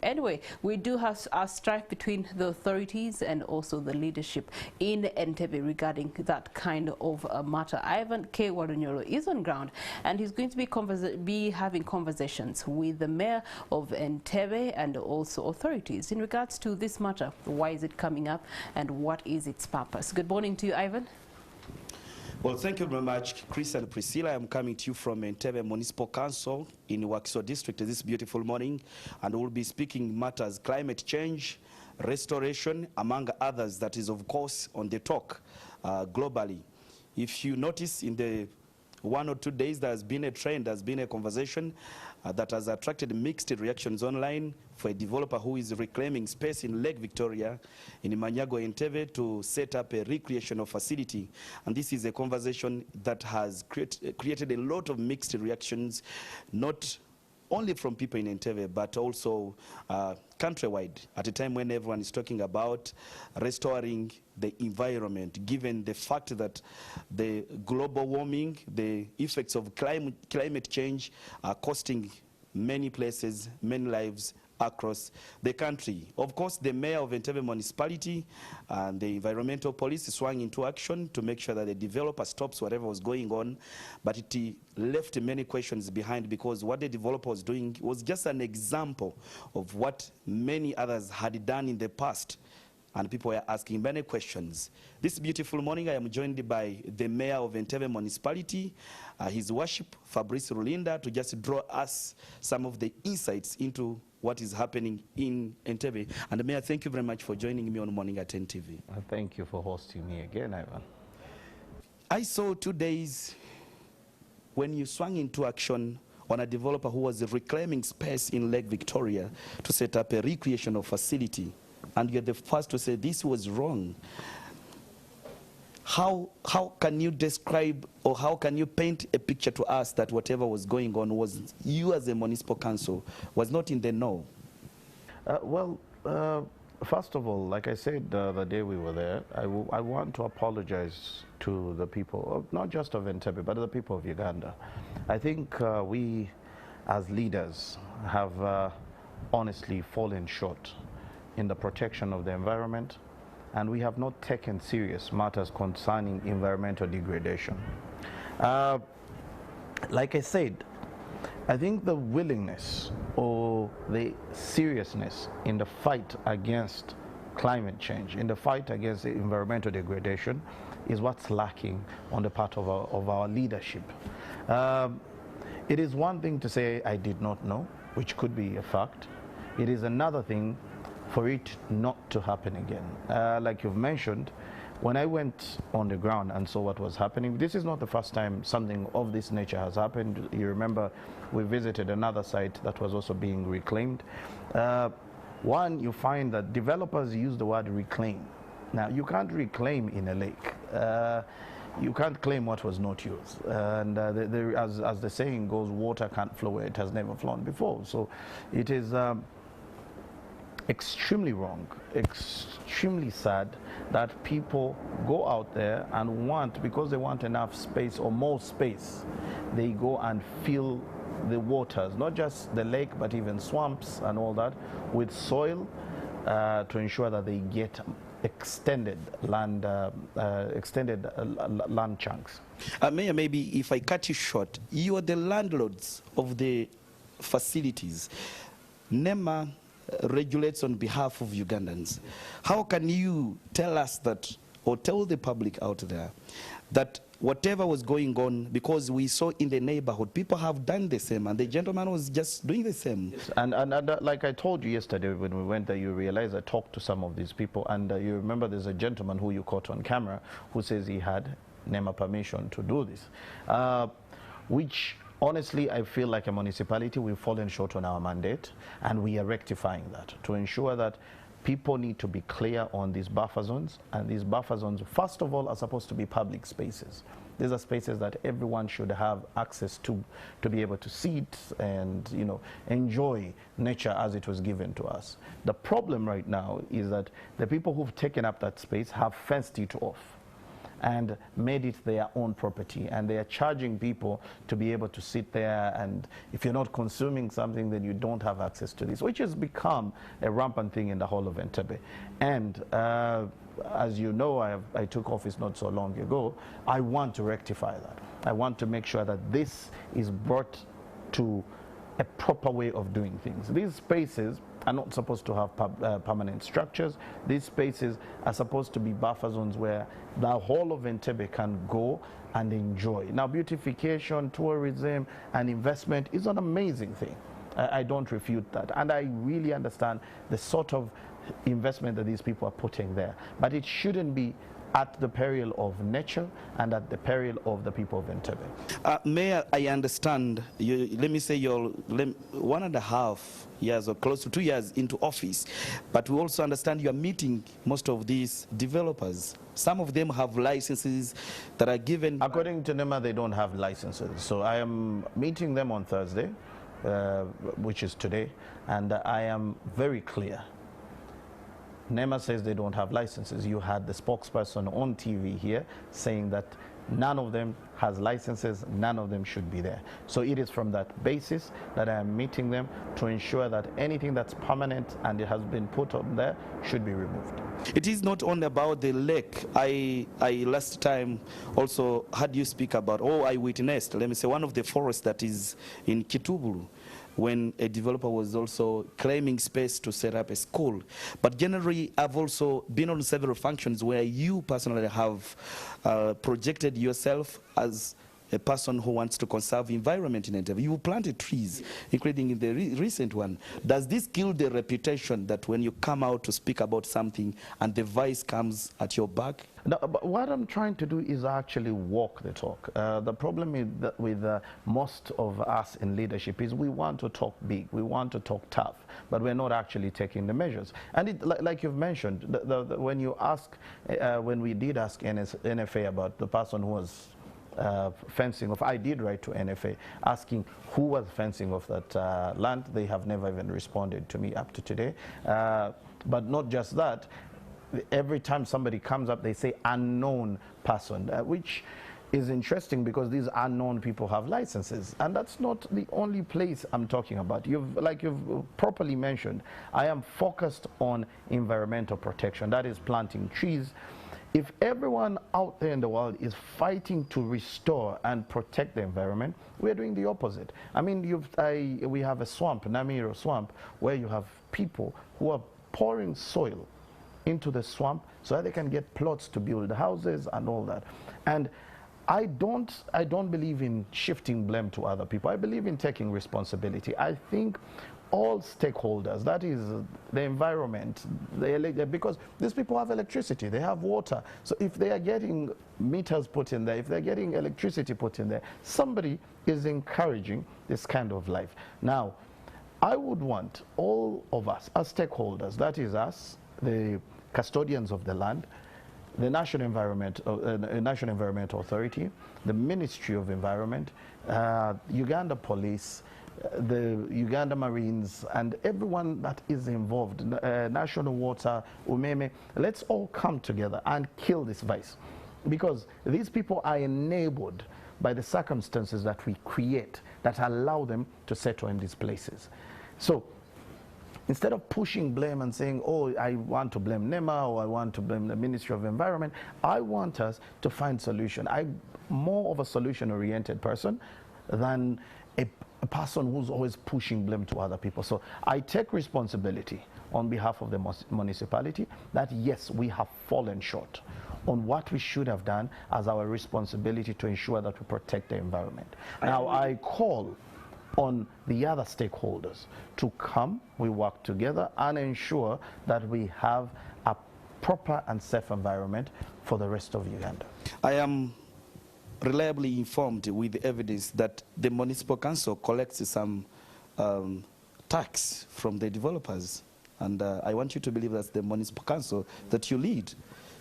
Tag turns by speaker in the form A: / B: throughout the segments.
A: Anyway, we do have a strife between the authorities and also the leadership in Entebbe regarding that kind of matter. Ivan K. Warunyolo is on ground, and he's going to be having conversations with the mayor of Entebbe and also authorities in regards to this matter. Why is it coming up and what is its purpose? Good morning to you, Ivan.
B: Well, thank you very much, Chris and Priscilla. I'm coming to you from Entebbe Municipal Council in Wakiso District this beautiful morning, and we'll be speaking matters climate change, restoration, among others, that is, of course, on the talk globally. If you notice, in the 1 or 2 days, there has been a trend, there's been a conversation that has attracted mixed reactions online for a developer who is reclaiming space in Lake Victoria in Manyago, Entebbe, to set up a recreational facility. And this is a conversation that has created a lot of mixed reactions, not only from people in Entebbe, but also countrywide, at a time when everyone is talking about restoring the environment, given the fact that the global warming, the effects of climate change are costing many places, many lives across the country. Of course, the mayor of Entebbe municipality and the environmental police swung into action to make sure that the developer stops whatever was going on, but it left many questions behind, because what the developer was doing was just an example of what many others had done in the past, and people were asking many questions. This beautiful morning, I am joined by the mayor of Entebbe municipality, His Worship Fabrice Rulinda, to just draw us some of the insights into what is happening in Entebbe. And Mayor, thank you very much for joining me on Morning at NTV.
C: Thank you for hosting me again, Ivan.
B: I saw 2 days when you swung into action on a developer who was reclaiming space in Lake Victoria to set up a recreational facility, and you're the first to say this was wrong. How can you describe, or how can you paint a picture to us that whatever was going on was, you as a municipal council was not in the know?
C: First of all, like I said the day we were there, I want to apologize to the people, not just of Entebbe, but the people of Uganda. I think we as leaders have honestly fallen short in the protection of the environment, and we have not taken serious matters concerning environmental degradation. Like I said, I think the willingness or the seriousness in the fight against climate change, in the fight against environmental degradation, is what's lacking on the part of our leadership. It is one thing to say I did not know, which could be a fact. It is another thing for it not to happen again. Like you've mentioned, when I went on the ground and saw what was happening, this is not the first time something of this nature has happened. You remember we visited another site that was also being reclaimed. One, you find that developers use the word reclaim. Now, you can't reclaim in a lake. You can't claim what was not yours. And as the saying goes, water can't flow where it has never flown before. So it is extremely wrong, extremely sad that people go out there and want, because they want enough space or more space, they go and fill the waters, not just the lake, but even swamps and all that, with soil to ensure that they get extended land chunks.
B: Mayor, maybe if I cut you short, you are the landlords of the facilities. NEMA regulates on behalf of Ugandans. How can you tell us that, or tell the public out there, that whatever was going on, because we saw in the neighborhood, people have done the same, and the gentleman was just doing the same?
C: Yes. And like I told you yesterday when we went there, you realize I talked to some of these people, and you remember there's a gentleman who you caught on camera who says he had NEMA permission to do this, which honestly, I feel like a municipality, we've fallen short on our mandate, and we are rectifying that to ensure that people need to be clear on these buffer zones. And these buffer zones, first of all, are supposed to be public spaces. These are spaces that everyone should have access to be able to see it and, you know, enjoy nature as it was given to us. The problem right now is that the people who've taken up that space have fenced it off. and made it their own property, and they are charging people to be able to sit there, and if you're not consuming something, then you don't have access to this, which has become a rampant thing in the whole of Entebbe. And as you know, I took office not so long ago. I want to rectify that. I want to make sure that this is brought to a proper way of doing things. These spaces are not supposed to have permanent structures. These spaces are supposed to be buffer zones where the whole of Entebbe can go and enjoy. Now, beautification, tourism, and investment is an amazing thing. I don't refute that. And I really understand the sort of investment that these people are putting there. But it shouldn't be at the peril of nature and at the peril of the people of Entebbe.
B: Mayor, I understand, let me say you're 1.5 years or close to 2 years into office, but we also understand you are meeting most of these developers. Some of them have licenses that are given.
C: According to NEMA, they don't have licenses. So I am meeting them on Thursday, which is today, and I am very clear. NEMA says they don't have licenses. You had the spokesperson on TV here saying that none of them has licenses, none of them should be there. So it is from that basis that I am meeting them to ensure that anything that's permanent and it has been put on there should be removed.
B: It is not only about the lake. I last time also had you speak about, I witnessed, let me say, one of the forests that is in Kitubulu, when a developer was also claiming space to set up a school. But generally, I've also been on several functions where you personally have projected yourself as a person who wants to conserve environment in Entebbe. You planted trees, including in the recent one. Does this kill the reputation that when you come out to speak about something and the vice comes at your back?
C: No, but what I'm trying to do is actually walk the talk. The problem is that with most of us in leadership is we want to talk big, we want to talk tough, but we're not actually taking the measures. And it, like you've mentioned, when you ask, when we did ask NFA about the person who was fencing off, I did write to NFA asking who was fencing off that land. They have never even responded to me up to today. But not just that, every time somebody comes up, they say unknown person, which is interesting because these unknown people have licenses, and that's not the only place I'm talking about. Like you've properly mentioned, I am focused on environmental protection, that is planting trees. If everyone out there in the world is fighting to restore and protect the environment, we're doing the opposite. I mean, we have a swamp, Namiro swamp, where you have people who are pouring soil into the swamp so that they can get plots to build houses and all that. And I don't believe in shifting blame to other people. I believe in taking responsibility. I think all stakeholders, that is the environment, because these people have electricity, they have water. So if they are getting meters put in there, if they're getting electricity put in there, somebody is encouraging this kind of life. Now, I would want all of us as stakeholders, that is us, the custodians of the land, the National Environmental Authority, the Ministry of Environment, Uganda Police, the Uganda Marines, and everyone that is involved, National Water, Umeme, let's all come together and kill this vice. Because these people are enabled by the circumstances that we create that allow them to settle in these places. So instead of pushing blame and saying, I want to blame NEMA or I want to blame the Ministry of Environment, I want us to find solution. I'm more of a solution-oriented person than a person who's always pushing blame to other people. So I take responsibility on behalf of the municipality that yes, we have fallen short on what we should have done as our responsibility to ensure that we protect the environment. Now I call on the other stakeholders to come, we work together and ensure that we have a proper and safe environment for the rest of Uganda.
B: I am reliably informed with the evidence that the municipal council collects some tax from the developers, and I want you to believe that's the municipal council that you lead.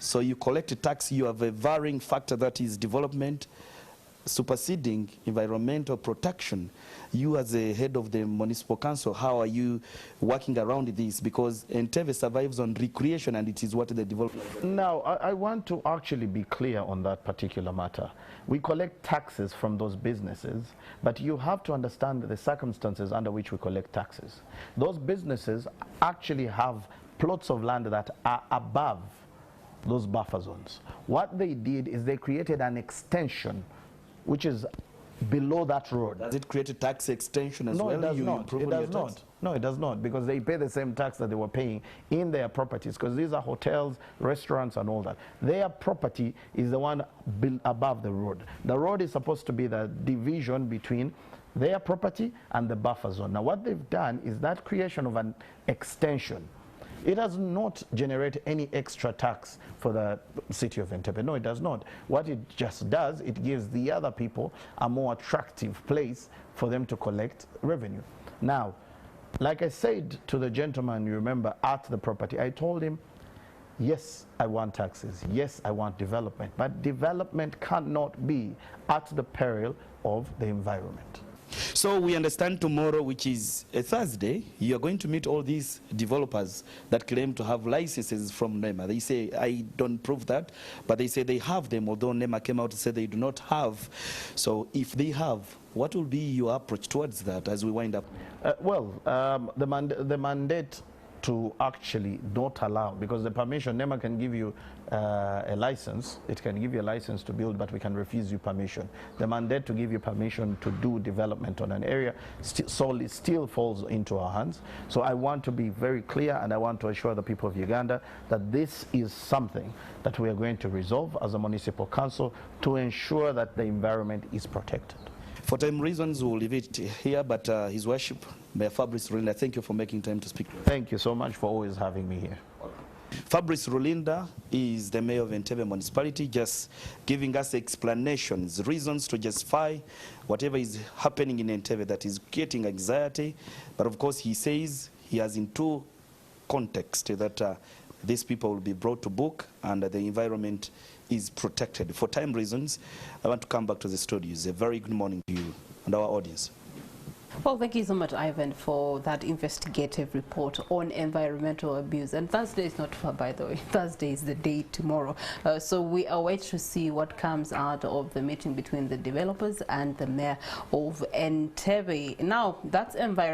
B: So you collect a tax, you have a varying factor that is development, superseding environmental protection. You as a head of the municipal council, how are you working around this? Because Entebbe survives on recreation and it is what the development...
C: Now, I want to actually be clear on that particular matter. We collect taxes from those businesses, but you have to understand the circumstances under which we collect taxes. Those businesses actually have plots of land that are above those buffer zones. What they did is they created an extension which is below that road.
B: Does it create a tax extension as well?
C: No, it does not. It does not. No, it does not, because they pay the same tax that they were paying in their properties, because these are hotels, restaurants, and all that. Their property is the one built above the road. The road is supposed to be the division between their property and the buffer zone. Now, what they've done is that creation of an extension. It does not generate any extra tax for the city of Entebbe. No, it does not. What it just does, it gives the other people a more attractive place for them to collect revenue. Now, like I said to the gentleman, you remember, at the property, I told him, yes, I want taxes. Yes, I want development. But development cannot be at the peril of the environment.
B: So we understand tomorrow, which is a Thursday, you are going to meet all these developers that claim to have licenses from NEMA. They say, I don't prove that, but they say they have them, although NEMA came out to say they do not have. So if they have, what will be your approach towards that as we wind up? The mandate to actually not allow, because the permission, NEMA can give you a license, it can give you a license to build, but we can refuse you permission. The mandate to give you permission to do development on an area solely still falls into our hands. So I want to be very clear, and I want to assure the people of Uganda that this is something that we are going to resolve as a municipal council to ensure that the environment is protected. For time reasons, we'll leave it here, but His Worship, Mayor Fabrice Rulinda, thank you for making time to speak.
C: Thank you so much for always having me here.
B: Fabrice Rulinda is the Mayor of Entebbe Municipality, just giving us explanations, reasons to justify whatever is happening in Entebbe that is creating anxiety. But of course, he says he has in two contexts that these people will be brought to book and the environment is protected. For time reasons, I want to come back to the studios. A very good morning to you and our audience.
A: Well, thank you so much, Ivan, for that investigative report on environmental abuse. And Thursday is not far, by the way. Thursday is the day tomorrow. So we await to see what comes out of the meeting between the developers and the mayor of Entebbe. Now, that's environment.